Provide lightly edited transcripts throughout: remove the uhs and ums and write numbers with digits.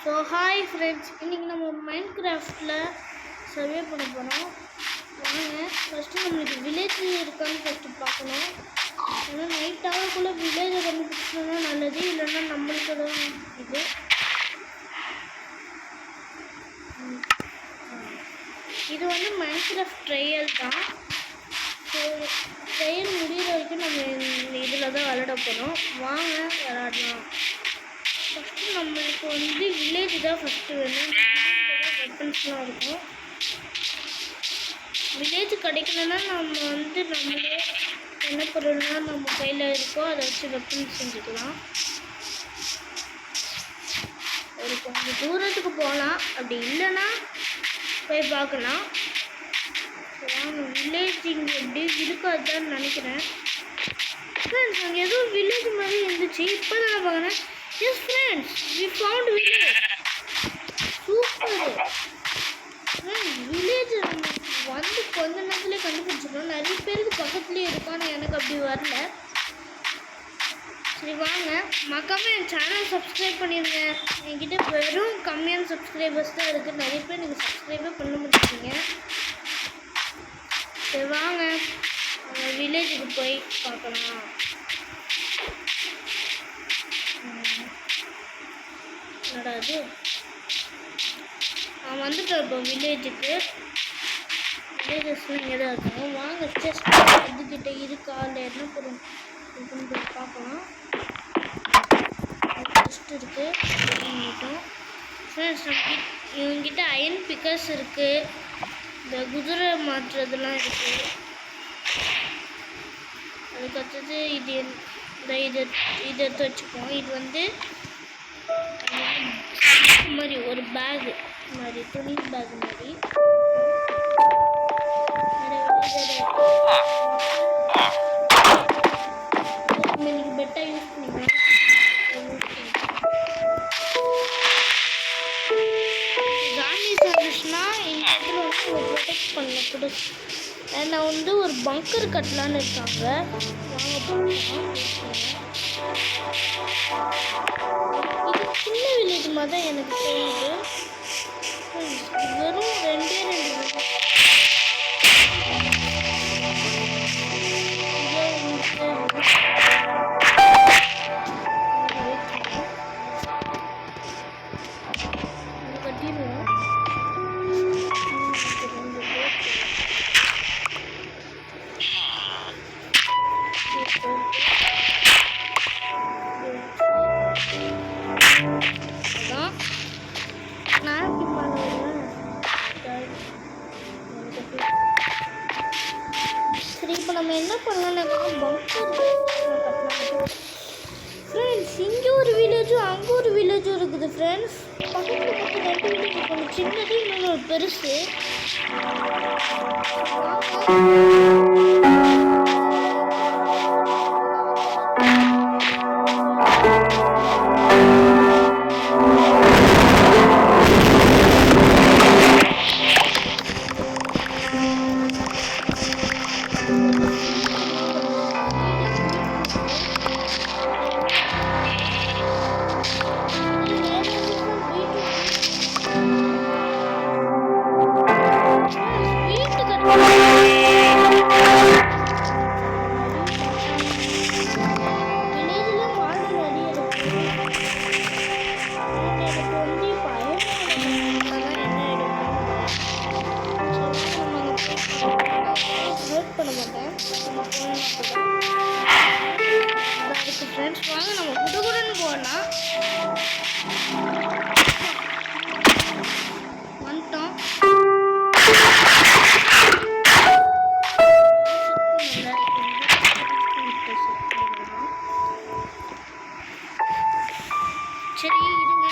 So hi friends, இன்றைக்கி நம்ம மைன்கிராஃப்டில் survey பண்ண போகிறோம். வாங்க ஃபஸ்ட்டு நம்மளுக்கு வில்லேஜ் இருக்கான்னு ஃபஸ்ட்டு பார்க்கணும். ஏன்னா நைட் ஆகக்குள்ளே வில்லேஜை கண்டுபிடிச்சோன்னா நல்லது, இல்லைன்னா நம்மளுக்கு தான் இது. இது வந்து மைன்கிராஃப்ட் ட்ரையல் தான். ஸோ ட்ரையல் முடிகிற வரைக்கும் நம்ம இதில் தான் விளையாட போகிறோம். வாங்க விளையாடலாம். ஃபஸ்ட்டு நம்மளுக்கு வந்து வில்லேஜ் தான் ஃபஸ்ட்டு வேணும். வெப்பன்ஸ்லாம் இருக்கும். வில்லேஜ் கிடைக்கலன்னா நம்ம வந்து நம்மளே என்ன பொருள்லாம் நம்ம கையில் இருக்கோ அதை வச்சு வெப்பன் செஞ்சுக்கலாம். ஒரு கொஞ்சம் தூரத்துக்கு போகலாம், அப்படி இல்லைன்னா போய் பார்க்கலாம். வாங்க, வில்லேஜ் இங்கே எப்படி இருக்காதுன்னு நினைக்கிறேன். ஃப்ரெண்ட்ஸ், அங்கே ஏதோ வில்லேஜ் மாதிரி இருந்துச்சு, இப்போ தான் நான் பார்க்குறேன். Yes friends, we found village. Super. Village வந்து கொஞ்ச நேரத்துலேயே கண்டுபிடிச்சிடணும். நிறைய பேருக்கு பக்கத்துலேயே இருக்கும், ஆனால் எனக்கு அப்படி வரல. சரி வாங்க, மறக்காம என் சேனல் சப்ஸ்கிரைப் பண்ணிடுங்க. என்கிட்ட வெறும் கம்மியான சப்ஸ்கிரைபர்ஸ் தான் இருக்குது. நிறைய பேர் நீங்கள் சப்ஸ்கிரைபே பண்ண முடிச்சிங்க. சரி வாங்க, வில்லேஜுக்கு போய் பார்க்கலாம். என்னடா அது, நான் வந்துட்டேன் இப்போ வில்லேஜுக்கு. வில்லேஜஸ்லாம் இங்கே தான் இருக்கும். வாங்க, செஸ்ட் இதுக்கிட்ட இருக்கா இல்லை என்ன பொருள் இருக்குன்னு போய் பார்க்கலாம். செஸ்ட் இருக்குது. ஃப்ரெண்ட்ஸ், இவங்கிட்ட அயன் பிக்கர்ஸ் இருக்குது. இந்த குதிரை மாற்றுறதுலாம் இருக்குது. அதுக்கடுத்தது இது இதை எடுத்து வச்சுப்போம். இது வந்து மாதிரி ஒரு பேக் மாதிரி, துணி பேக் மாதிரி. இன்னைக்கு பெட்டாக யூஸ் பண்ணிக்கலாம். ஜாம்பிஸ் வந்துச்சுன்னா இந்த இடத்துல வந்து ஒரு ப்ரொடெக்ட் பண்ண கூட. நான் வந்து ஒரு பங்கர் கட்டலான்னு இருக்காங்க. வாங்க பார்க்கலாம். இது சின்ன வில்லேஜ் மாதிரி தான் எனக்கு தோணுது. வெறும் ரெண்டே கட்டிடுவோம். சரி, இப்போ நம்ம என்ன பண்ணலாம்னா ஃப்ரெண்ட்ஸ், இங்கே ஒரு வில்லேஜும் அங்கே ஒரு வில்லேஜும் இருக்குது. ஃப்ரெண்ட்ஸ், பக்கத்தில் மட்டும் ரெண்டு வில்லேஜ், ஒன்று சின்னது, இன்னொன்று ஒரு பெருசு. ஃப்ரெண்ட்ஸ், வாங்க நம்ம குடுகுடுன்னு போகலாம். வந்துட்டோம். சரி இருங்க,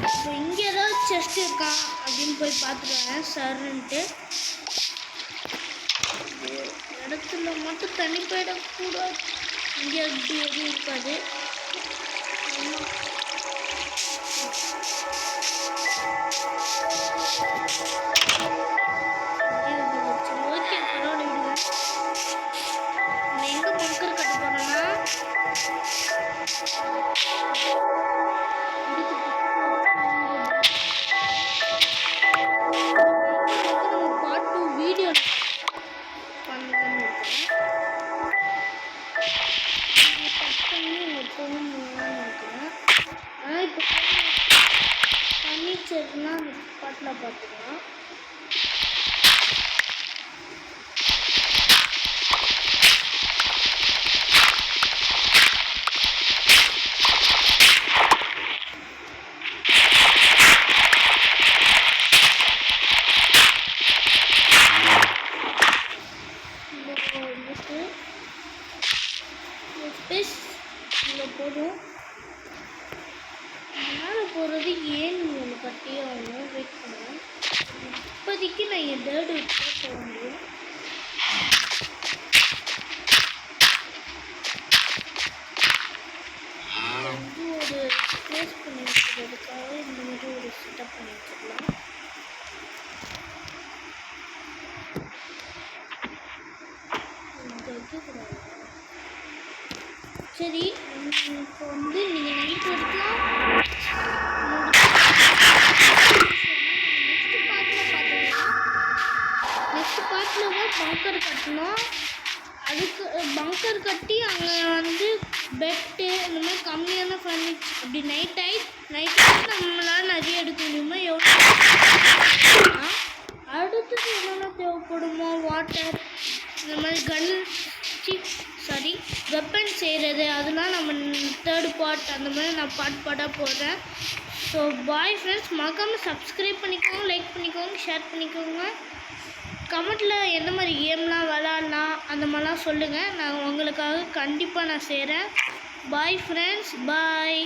இப்போ இங்கே ஏதாவது செஸ்ட் இருக்கா அப்படின்னு போய் பார்த்துருவேன் சார்ன்ட்டு. இடத்துல மட்டும் தண்ணி போயிடக்கூடாது. இங்கே அப்படி எதுவும் இருக்காது. ஓகே, பரவாயில்ல விடுங்க. நம்ம எங்கே பங்கர் கட்ட போகிறோன்னா சரினா நெக்ஸ்ட் பார்ட்டில் பார்த்துக்கலாம். ஸ்பேஸ் இங்கே போதும். மேலே போகிறது ஏன் ஒன்று கட்டியே ஆகணும். வெயிட் பண்ணுவேன். இப்போதைக்கு நான் என் தேர்டு விட்டு போக முடியும். வந்து ஒரு ஸ்பேஸ் பண்ணி வச்சுக்கிறதுக்காக இந்த மாதிரி ஒரு செட்டப் பண்ணி வச்சுக்கலாம். வைக்கக்கூடாது. சரி, இப்போ வந்து நீங்கள் நைட் வரைக்கும் நெக்ஸ்ட் பார்ட்டில் தான் பங்கர் கட்டணும். அதுக்கு பங்கர் கட்டி அங்கே வந்து பெட்டு இந்த மாதிரி கம்மியான ஃபர்னிச்சர் அப்படி நைட் நம்மளால் நிறைய எடுக்க முடியுமோ எவ்வளோ. அடுத்தது என்னென்ன தேவைப்படுமோ வாட்டர் இந்த மாதிரி வெப்பன் செய்கிறது அதெல்லாம் நம்ம தேர்டு பார்ட் அந்த மாதிரி நான் பார்ட்டாக போடுறேன். ஸோ பாய் ஃப்ரெண்ட்ஸ், மறக்காமல் சப்ஸ்கிரைப் பண்ணிக்கோங்க, லைக் பண்ணிக்கோங்க, ஷேர் பண்ணிக்கோங்க. கமெண்ட்டில் எந்த மாதிரி கேம்லாம் விளாட்லாம் அந்த மாதிரிலாம் சொல்லுங்கள். நான் உங்களுக்காக கண்டிப்பாக நான் செய்கிறேன். பாய் ஃப்ரெண்ட்ஸ், பாய்.